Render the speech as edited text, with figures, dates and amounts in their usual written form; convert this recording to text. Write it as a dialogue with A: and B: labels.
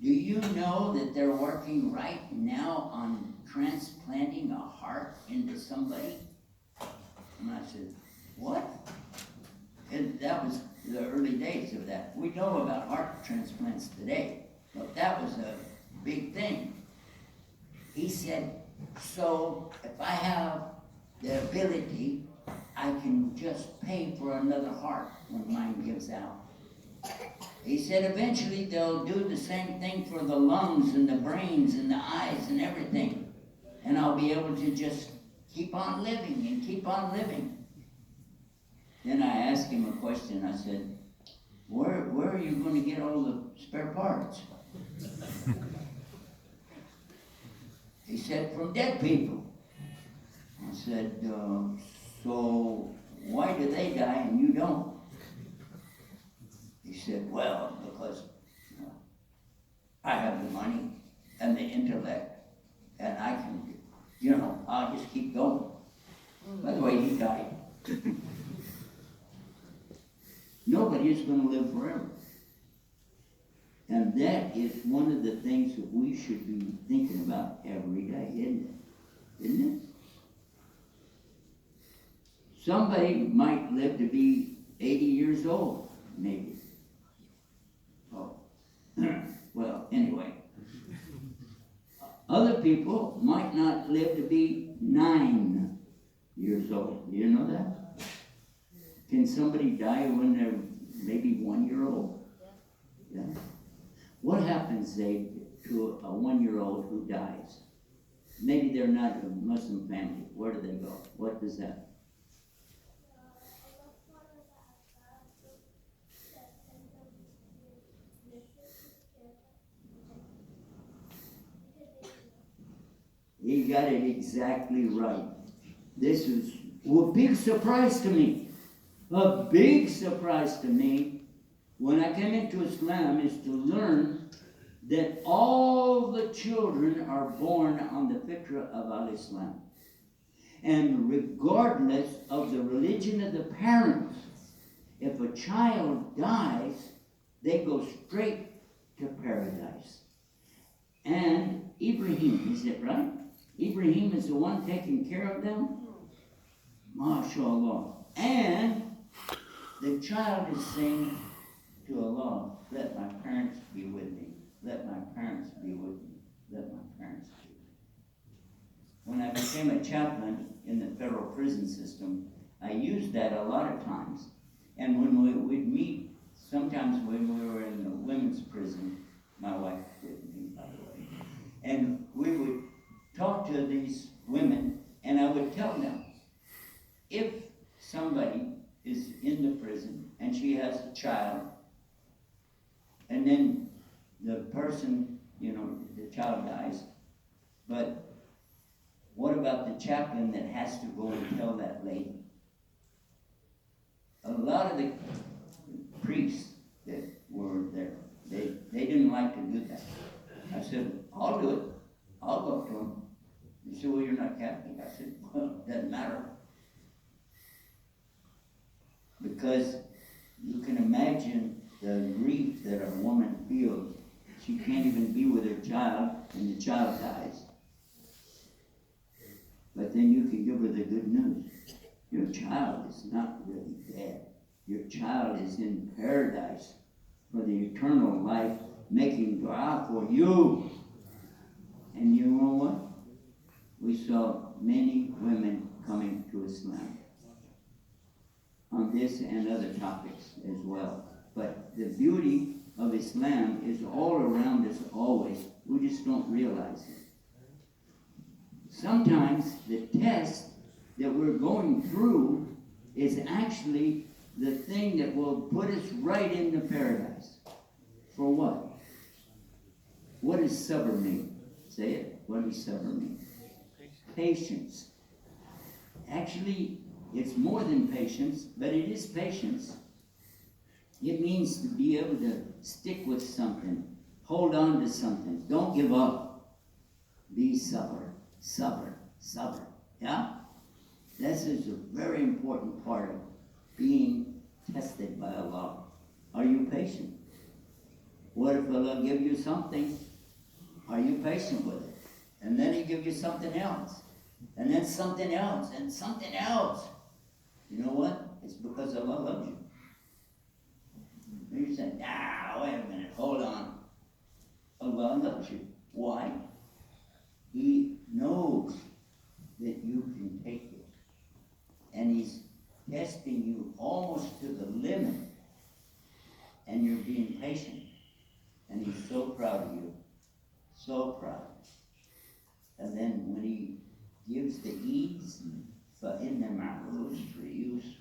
A: do you know that they're working right now on transplanting a heart into somebody? And I said, what? And that was the early days of that. We know about heart transplants today, but that was a big thing. He said, so if I have the ability, I can just pay for another heart when mine gives out. He said eventually they'll do the same thing for the lungs and the brains and the eyes and everything. And I'll be able to just keep on living and keep on living. Then I asked him a question. I said, where are you going to get all the spare parts? He said, from dead people. I said, so why do they die and you don't? He said, well, because I have the money and the intellect, and I can, I'll just keep going. By the way, he died. Nobody is going to live forever. And that is one of the things that we should be thinking about every day, isn't it? Isn't it? Somebody might live to be 80 years old, maybe. Oh, well, anyway. Other people might not live to be 9 years old. Do you know that? Can somebody die when they're maybe 1 year old? Yeah. What happens, say, to a 1-year-old who dies? Maybe they're not a Muslim family. Where do they go? What does that? He got it exactly right. This is a big surprise to me. A big surprise to me when I came into Islam is to learn that all the children are born on the fitrah of al-Islam. And regardless of the religion of the parents, if a child dies, they go straight to paradise. And Ibrahim, is it right? Ibrahim is the one taking care of them? MashaAllah. And the child is saying to Allah, let my parents be with me. Let my parents be with me. Let my parents be with me. When I became a chaplain in the federal prison system, I used that a lot of times. And when we'd meet, sometimes when we were in the women's prison, my wife with me, by the way, and we would talk to these women, and I would tell them, if somebody is in the prison and she has a child, and then the person, the child dies, but what about the chaplain that has to go and tell that lady? A lot of the priests that were there, they didn't like to do that. I said, I'll do it. I'll go to him. He said, well, you're not Catholic. I said, well, it doesn't matter. Because you can imagine the grief that a woman feels. She can't even be with her child, and the child dies. But then you can give her the good news. Your child is not really dead. Your child is in paradise for the eternal life, making dua for you. And you know what? We saw many women coming to Islam on this and other topics as well. But the beauty of Islam is all around us always. We just don't realize it. Sometimes the test that we're going through is actually the thing that will put us right into paradise. For what? What does sabr mean? Say it. What does sabr mean? Patience. Actually, it's more than patience, but it is patience. It means to be able to stick with something, hold on to something, don't give up. Be sabr, sabr, sabr. Yeah? This is a very important part of being tested by Allah. Are you patient? What if Allah give you something? Are you patient with it? And then He give you something else. And then something else, and something else. You know what? It's because Allah loves you. And you say, nah, wait a minute, hold on. Allah loves you. Why? He knows that you can take it. And He's testing you almost to the limit. And you're being patient. And He's so proud of you. So proud. And then when He gives the ease, فَإِنَّ مَعَ الْعُسْرِ يُسْرًا,